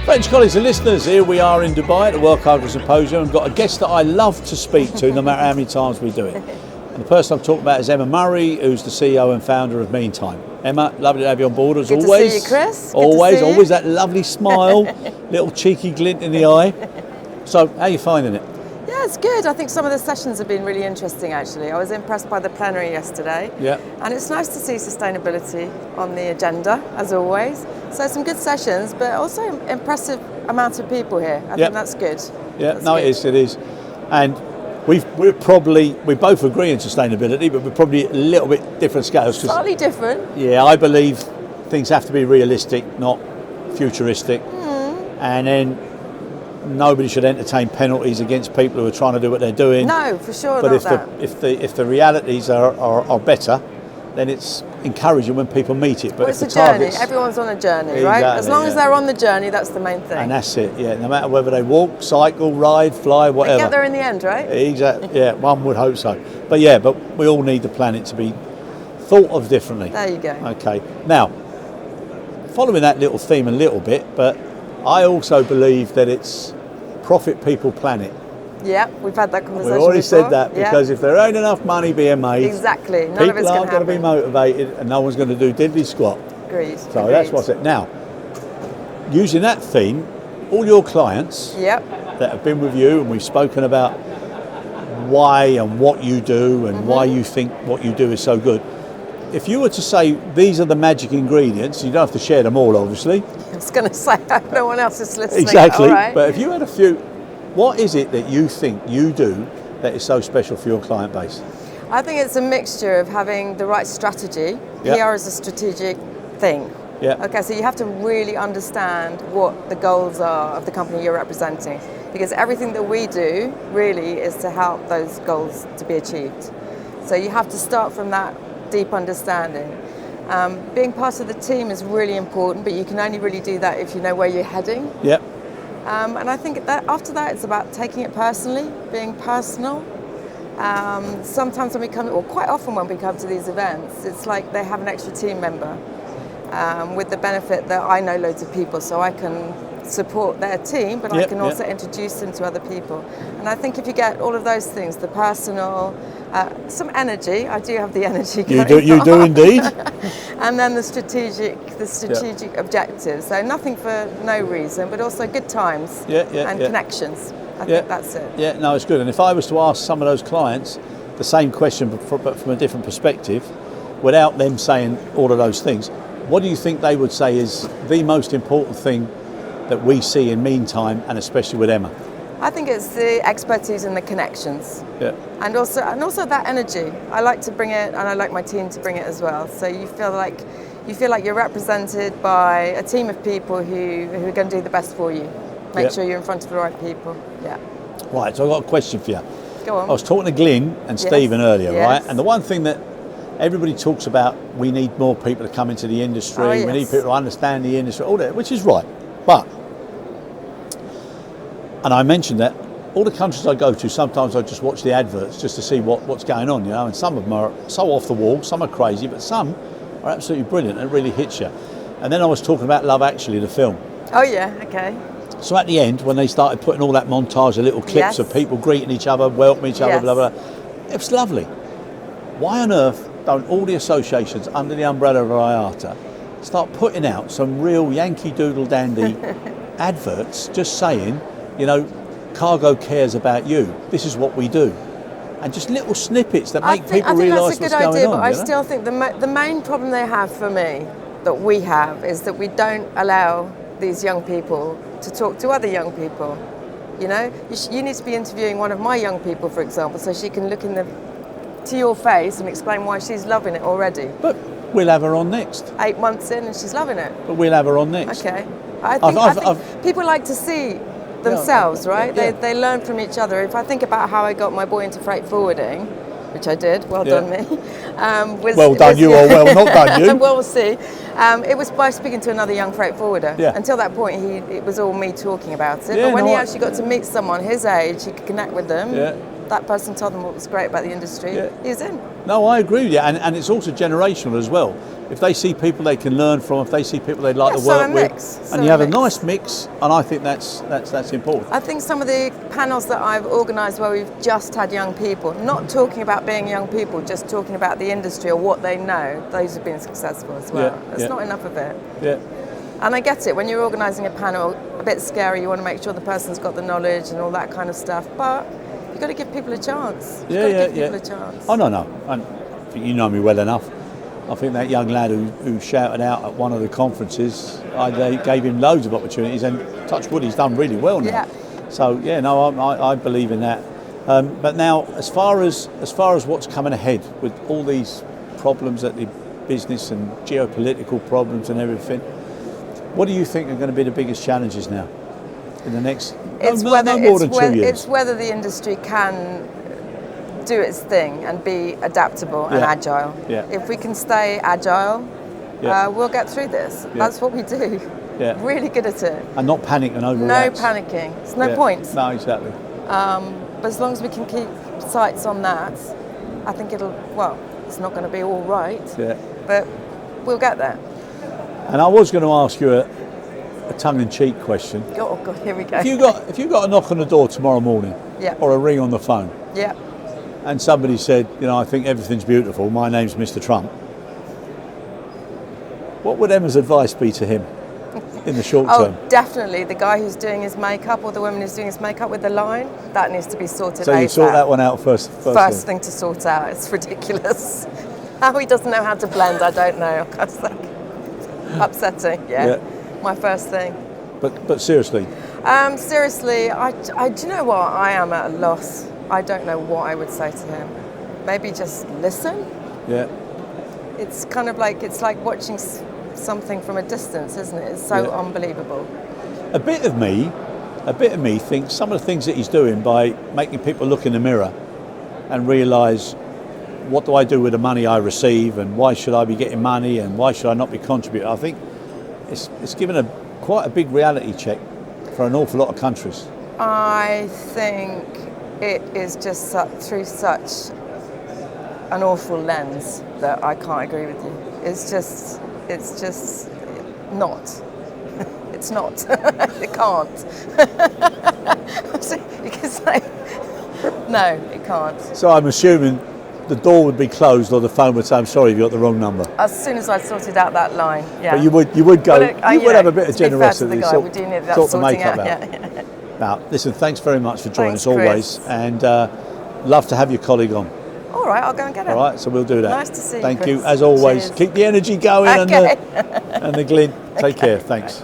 Friends, colleagues and listeners, here we are in Dubai at the World Cargo Symposium. I've got a guest that I love to speak to no matter how many times we do it. And the person I'm talking about is Emma Murray, who's the CEO and founder of Meantime. Emma, lovely to have you on board as Good always. To see you, Chris. Always that lovely smile, little cheeky glint in the eye. So, how are you finding it? Yeah, it's good. I think some of the sessions have been really interesting, actually. I was impressed by the plenary yesterday. Yeah. And it's nice to see sustainability on the agenda, as always. So some good sessions, but also impressive amount of people here. I think that's good. Yeah, that's no, good. it is. And we both agree in sustainability, but we're probably a little bit different scales. Slightly different. Yeah, I believe things have to be realistic, not futuristic. And then nobody should entertain penalties against people who are trying to do what they're doing. No, for sure. But not if the realities are better, then it's encouraging when people meet it. But well, it's a journey. Everyone's on a journey, right? As long as they're on the journey, that's the main thing. And that's it. Yeah, no matter whether they walk, cycle, ride, fly, whatever. They get there in the end, right? Exactly. Yeah, one would hope so. But yeah, but we all need the planet to be thought of differently. There you go. Okay. Now, following that little theme a little bit, but I also believe that it's profit, people, planet. Yeah, we've had that conversation. We've already before. said that because if there ain't enough money being made, exactly, none people of it's aren't going to be motivated, and no one's going to do diddly squat. Agreed. So that's what's it. Now, using that theme, all your clients that have been with you, and we've spoken about why and what you do and why you think what you do is so good. If you were to say these are the magic ingredients, you don't have to share them all, obviously. I was going to say no one else is listening. Exactly. Right. But if you had a few, what is it that you think you do that is so special for your client base? I think it's a mixture of having the right strategy. PR is a strategic thing. Yeah. Okay, so you have to really understand what the goals are of the company you're representing, because everything that we do really is to help those goals to be achieved. So you have to start from that deep understanding. Being part of the team is really important, but you can only really do that if you know where you're heading. Yep. And I think that after that, it's about taking it personally, being personal. Sometimes when we come, or quite often when we come to these events, it's like they have an extra team member with the benefit that I know loads of people, so I can support their team, but I can also introduce them to other people. And I think if you get all of those things, the personal, some energy, I do have the energy going You do indeed. And then the strategic objectives. So nothing for no reason, but also good times and connections. I think that's it. Yeah, no, it's good. And if I was to ask some of those clients the same question, but from a different perspective, without them saying all of those things, what do you think they would say is the most important thing that we see in Meantime, and especially with Emma? I think it's the expertise and the connections. Yeah. And also that energy. I like to bring it, and I like my team to bring it as well. So you feel like you're represented by a team of people who are going to do the best for you. Make sure you're in front of the right people. Yeah. Right, so I've got a question for you. Go on. I was talking to Glyn and Stephen earlier, yes. right? And the one thing that everybody talks about, we need more people to come into the industry, we need people to understand the industry, all that, which is right. But, and I mentioned that, all the countries I go to, sometimes I just watch the adverts just to see what's going on, you know, and some of them are so off the wall, some are crazy, but some are absolutely brilliant and it really hits you. And then I was talking about Love Actually, the film. Oh yeah, okay. So at the end, when they started putting all that montage of little clips of people greeting each other, welcoming each other, blah, blah, blah, it was lovely. Why on earth don't all the associations under the umbrella of IATA start putting out some real Yankee Doodle Dandy adverts just saying, you know, cargo cares about you, this is what we do. And just little snippets that make people realise what's going on. I think that's a good idea, but I still think the main problem they have for me, that we have, is that we don't allow these young people to talk to other young people. You know, you need to be interviewing one of my young people, for example, so she can look to your face and explain why she's loving it already. But we'll have her on next. 8 months in and she's loving it. But we'll have her on next. Okay. I think people like to see themselves, right? Yeah. They learn from each other. If I think about how I got my boy into freight forwarding, which I did, well done me. Well not done you. Well, we'll see. It was by speaking to another young freight forwarder. Yeah. Until that point, it was all me talking about it. But when he actually got to meet someone his age, he could connect with them. that person told them what was great about the industry, he was in. No, I agree with you, and it's also generational as well. If they see people they can learn from, if they see people they'd like to work with, and you have a nice mix, and I think that's important. I think some of the panels that I've organised where we've just had young people, not talking about being young people, just talking about the industry or what they know, those have been successful as well. There's not enough of it. Yeah. And I get it, when you're organising a panel, a bit scary, you want to make sure the person's got the knowledge and all that kind of stuff, but you've got to give people a chance. You've got to give people a chance. Oh, no. I think you know me well enough. I think that young lad who shouted out at one of the conferences, they gave him loads of opportunities, and touch wood, he's done really well now. Yeah. So I believe in that. But now, as far as what's coming ahead with all these problems at the business and geopolitical problems and everything, what do you think are going to be the biggest challenges now in the next? No more than 2 years. It's whether the industry can do its thing and be adaptable and agile. Yeah. If we can stay agile, we'll get through this. Yeah. That's what we do. Yeah. Really good at it. And not panic and overreact. No panicking. There's no point. No, exactly. But as long as we can keep sights on that, I think it's not going to be all right. Yeah. But we'll get there. And I was going to ask you a tongue-in-cheek question. Oh God, here we go. If you got a knock on the door tomorrow morning, or a ring on the phone, and somebody said, I think everything's beautiful, my name's Mr. Trump, what would Emma's advice be to him in the short term? Oh, definitely. The guy who's doing his makeup or the woman who's doing his makeup with the line, that needs to be sorted out. So you sort that one out first thing to sort out. It's ridiculous. How he doesn't know how to blend, I don't know. It's like upsetting. Yeah. My first thing. But seriously? Seriously, do you know what? I am at a loss. I don't know what I would say to him. Maybe just listen. Yeah. It's kind of like watching something from a distance, isn't it? It's so unbelievable. A bit of me thinks some of the things that he's doing by making people look in the mirror and realise, what do I do with the money I receive, and why should I be getting money, and why should I not be contributing? I think it's given quite a big reality check for an awful lot of countries. I think it is just through such an awful lens that I can't agree with you. It's just not. It's not. It can't. You can say, no, it can't. So I'm assuming the door would be closed, or the phone would say, "I'm sorry, you got the wrong number." As soon as I sorted out that line, yeah. But you would go. You would have a bit of generosity. To be fair to the guy, we do need that sort the sorting makeup out. Yeah. Now, listen. Thanks very much for joining us Chris. always, and love to have your colleague on. All right, I'll go and get it. All right, so we'll do that. Nice to see you. Thank Chris. you, as always. Cheers. Keep the energy going, Okay. and the Glyn. Take care. Thanks.